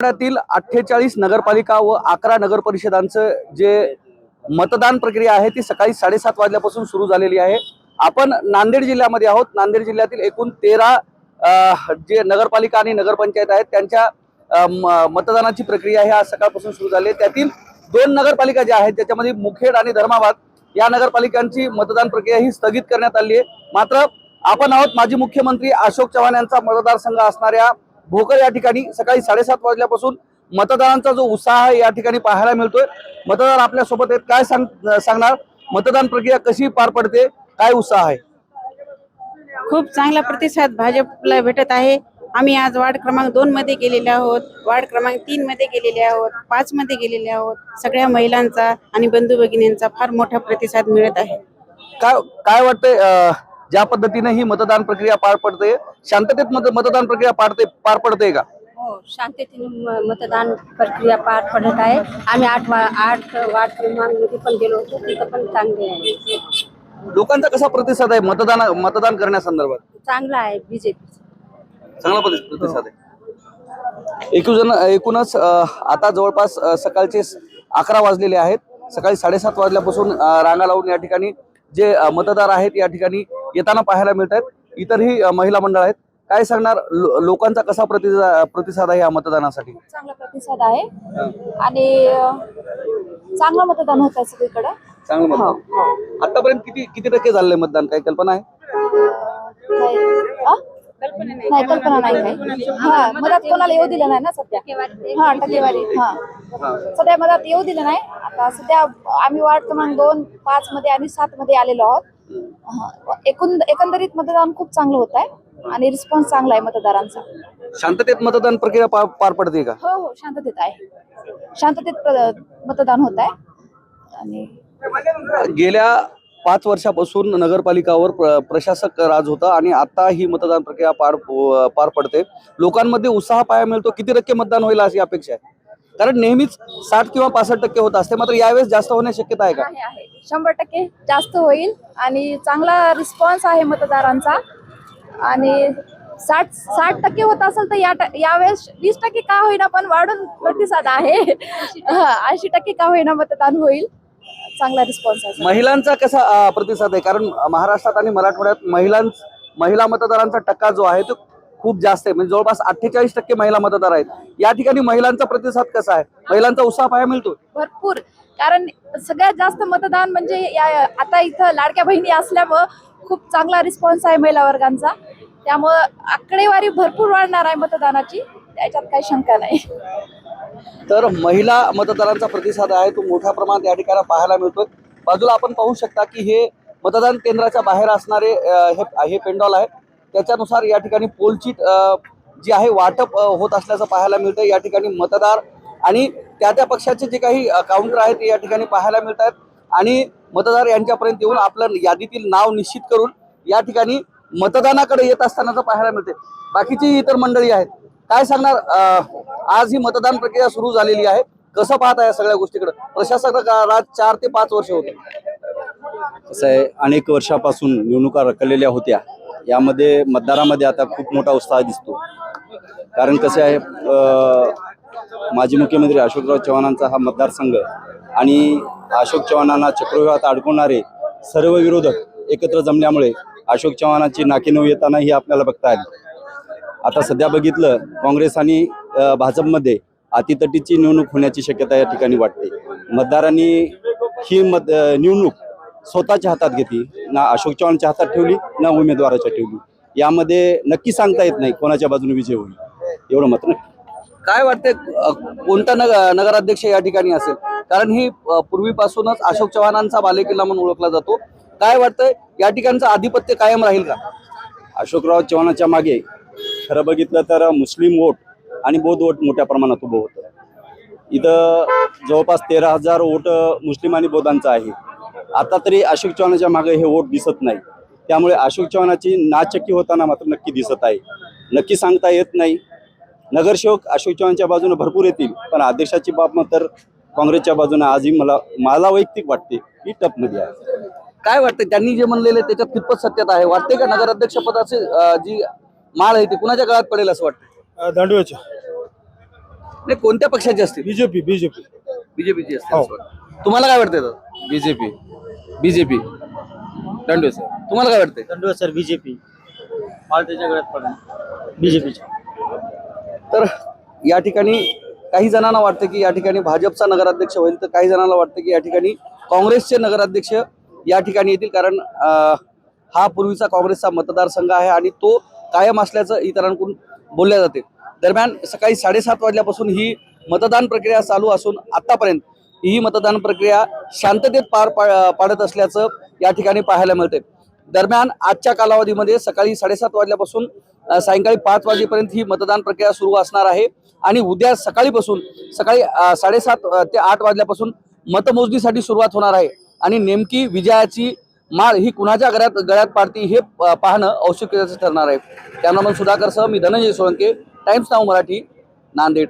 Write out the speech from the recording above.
मराठवाड्यातील 48 नगरपालिका व 11 नगर परिषदांचं जे मतदान प्रक्रिया आहे ती सकाळी 7:30 वाजल्यापासून सुरू झालेली आहे। आपण नांदेड जिल्ह्यामध्ये आहोत। नांदेड जिल्ह्यातील एकूण 13 जे नगरपालिका आणि नगरपंचायत आहेत त्यांच्या मतदानाची प्रक्रिया ही आज सकाळपासून सुरू झाली आहे। त्यातील 2 नगरपालिका ज्या आहेत त्याच्यामध्ये मुखेड आणि धर्माबाद या नगरपालिकांची मतदान प्रक्रिया ही स्थगित करण्यात आली आहे। मात्र आपण आहोत माजी मुख्यमंत्री अशोक चव्हाण यांचा मतदारसंघ असणाऱ्या भोकर या ठिकाणी सकाळी 7:30 वाजल्यापासून मतदानाचा जो उत्साह आहे या ठिकाणी पाहायला मिळतोय। मतदार आपल्या सोबत आहेत, काय सांगणार? मतदान प्रक्रिया कशी पार पडते, काय उत्साह आहे? खूप चांगला प्रतिसाद भाजपला भेटत आहे। आम्ही आज वार्ड क्रमांक 2 मध्ये गेलेले आहोत, वार्ड क्रमांक 3 मध्ये गेलेले आहोत, 5 मध्ये गेलेले आहोत। सगळ्या महिलांचा आणि बंधू भगिनींचा फार मोठा प्रतिसाद मिळत आहे। काय वाटतंय ज्या पद्धतीने ही मतदान प्रक्रिया पार पडते, शांततेत मतदान प्रक्रिया पार पडते का? हो, शांततेने मतदान प्रक्रिया पार पडत आहे। आम्ही 8 वार्ड क्रमांकमध्ये पण गेलो होतो, तिथं पण चांगले आहे। लोकांचा कसा प्रतिसाद आहे मतदान करण्यासंदर्भात? चांगला आहे, बीजेपी चांगला प्रतिसाद आहे। एकूणच आता जवळपास सकाळचे 11 वाजलेले आहेत। सकाळी 7:30 वाजल्यापासून रांगा लावून या ठिकाणी जे मतदार आहेत या ठिकाणी येताना पाहायला मिळत आहेत। इतरही महिला मंडळ आहेत, काय सांगणार? लोकांचा कसा प्रतिसाद आहे या मतदानासाठी? चांगला प्रतिसाद आहे आणि चांगलं मतदान होत आहे सगळीकडे। चांगलं मतदान आतापर्यंत किती टक्के झाले मतदान, काही कल्पना आहे? नाही, कल्पना नाही काही। हा, मदत कोणाला येऊ दिलं नाही ना सध्या। हा, टक्केवारी सध्या मदत येऊ दिलं नाही। आता सध्या आम्ही वार्ड क्रमांक 2, 5 मध्ये आणि 7 मध्ये आलेलो आहोत। एकंदरीत मतदान खूप चांगलं होत आहे आणि रिस्पॉन्स चांगला आहे मतदारांचा। शांततेत मतदान प्रक्रिया पार पडते का? हो, शांततेत आहे, शांततेत मतदान होत आहे। आणि गेल्या 5 वर्षापासून नगरपालिकावर प्रशासक राज होता आणि आता ही मतदान प्रक्रिया पार पडते। लोकांमध्ये उत्साह पाहायला मिळतो। किती टक्के मतदान होईल अशी अपेक्षा आहे? कारण नेहमीच 60 किंवा 65% होत असते, मात्र यावेळेस जास्त होण्याची शक्यता आहे का? आहे 100% जास्त होईल आणि चांगला रिस्पॉन्स आहे मतदारांचा। आणि 60% होत असेल तर यावेळेस 20% का होईना पण वाढून प्रतिसाद आहे। 80% का होईना मतदान होईल, चांगला रिस्पॉन्स आहे। महिलांचा कसा प्रतिसाद आहे? कारण महाराष्ट्रात आणि मराठवाड्यात महिला मतदारांचा टक्का जो आहे तो खूप जास्त आहे, म्हणजे जवळपास 48% महिला मतदार आहेत। या ठिकाणी महिलांचा प्रतिसाद कसा आहे? महिलांचा उत्साह पाहायला मिळतो भरपूर, कारण सगळ्यात जास्त मतदान म्हणजे आता इथं लाडक्या बहिणी असल्यामुळं खूप चांगला रिस्पॉन्स आहे महिला वर्गांचा। त्यामुळं आकडेवारी भरपूर वाढणार आहे मतदानाची, त्याच्यात काही शंका नाही। तर महिला मतदारांचा प्रतिसाद आहे तो मोठ्या प्रमाणात या ठिकाणी पाहायला मिळतोय। बाजूला आपण पाहू शकता की हे मतदान केंद्राच्या बाहेर असणारे हे पेंडॉल आहे, त्याच्यानुसार या ठिकाणी पोलचीट जी आहे वाटप होत असल्याचं पाहायला मिळतं। या ठिकाणी मतदार आणि त्या पक्षाचे जे काही काउंटर आहेत ते या ठिकाणी पाहायला मिळत आहेत आणि मतदार यांच्यापर्यंत येऊन आपलं यादीतील नाव निश्चित करून या ठिकाणी मतदानाकडे येत असतानाचं पाहायला मिळते। बाकीची इतर मंडळी आहेत, काय सांगणार? आज ही मतदान प्रक्रिया सुरू झालेली आहे, कसं पाहता या सगळ्या गोष्टीकडे? प्रशासक राज 4 ते 5 वर्ष होते। कसं आहे, अनेक वर्षापासून निवडणुका रखडलेल्या होत्या। यामध्ये मतदारामध्ये आता खूप मोठा उत्साह दिसतो। कारण कसं आहे, माजी मुख्यमंत्री अशोकराव चव्हाणांचा हा मतदारसंघ आणि अशोक चव्हाणांना चक्रव्यूहात अडकवणारे सर्व विरोधक एकत्र जमल्यामुळे अशोक चव्हाणांची नाकीनऊ येताना ही आपल्याला बघता आली। आता सध्या बघितलं, काँग्रेस आणि भाजपमध्ये अटीतटीची निवडणूक होण्याची शक्यता या ठिकाणी वाटते। मतदारांनी ही निवडणूक स्वतःच्या हातात घेतली, ना अशोक चव्हाणच्या हातात ठेवली ना उमेदवाराच्या ठेवली। यामध्ये नक्की सांगता येत नाही कोणाच्या बाजूने विजय होईल, एवढं मत नाही। काय वाटते कोणता नगराध्यक्ष या ठिकाणी असेल? कारण ही पूर्वीपासूनच अशोक चव्हाणांचा बालेकिल्ला म्हणून ओळखला जातो। काय वाटतंय या ठिकाणचं आधिपत्य कायम राहील का? अशोकराव चव्हाणांच्या मागे खरं बघितलं तर मुस्लिम वोट आणि बौद्ध वोट मोठ्या प्रमाणात उभं होतं। इथं जवळपास 13,000 वोट मुस्लिम आणि बौद्धांचं आहे। आता तरी अशोक चव्हाणांच्या मागे हे वोट दिसत नाही, त्यामुळे अशोक चव्हाणांची नाचक्की होताना मात्र नक्की दिसत आहे। नक्की सांगता येत नाही। नगरसेवक अशोक चव्हाणांच्या बाजूने भरपूर येतील, पण अध्यक्षाची बाब तर काँग्रेसच्या बाजूने आजही मला वैयक्तिक वाटते की टपमध्ये आहे। काय वाटतंय त्यांनी जे म्हणलेले त्याच्यात कितपत सत्यता आहे? वाटते का नगराध्यक्ष पदाची जी माळ आहे ती कुणाच्या काळात पडेल असं वाटतं? दांडव्याच्या नाही, कोणत्या पक्षाचे असतील? बीजेपी बीजेपीची असतील हो. असं वाटतं. तुम्हाला काय वाटतंय दादा? बीजेपी दंडवे सर, तुम्हाला काय वाटतंय? दंडवे सर बीजेपी पार्टीच्या गळ्यात पडला बीजेपीच्या. तर या ठिकाणी काही जणांना वाटतं की या ठिकाणी भाजपचा नगराध्यक्ष होईल, तर काही जणांना वाटतं की या ठिकाणी काँग्रेसचे नगराध्यक्ष या ठिकाणी येतील, कारण हा पूर्वीचा काँग्रेसचा मतदारसंघ आहे आणि तो कायम असल्याचं इतरांकडून बोलल्या जाते. दरम्यान सकाळी 7:30 वाजल्यापासून ही मतदान प्रक्रिया चालू असून आतापर्यंत ही मतदान प्रक्रिया शांततेत पाडत असल्याचं या ठिकाणी पाहायला मिळते. दरम्यान आजच्या कालावधीमध्ये सकाळी 7:30 वाजल्यापासून सायंकाळी 5 वाजेपर्यंत ही मतदान प्रक्रिया सुरू असणार आहे आणि उद्या सकाळी 7:30 ते 8 वाजल्यापासून मतमोजणीसाठी सुरुवात होणार आहे आणि नेमकी विजयाची माळ ही कुणाच्या गळ्यात पाडती हे पाहणं औत्सुक्याचं ठरणार आहे. कॅमेरामन सुधाकर सह मी धनंजय सोळंके, टाइम्स नाऊ मराठी, नांदेड.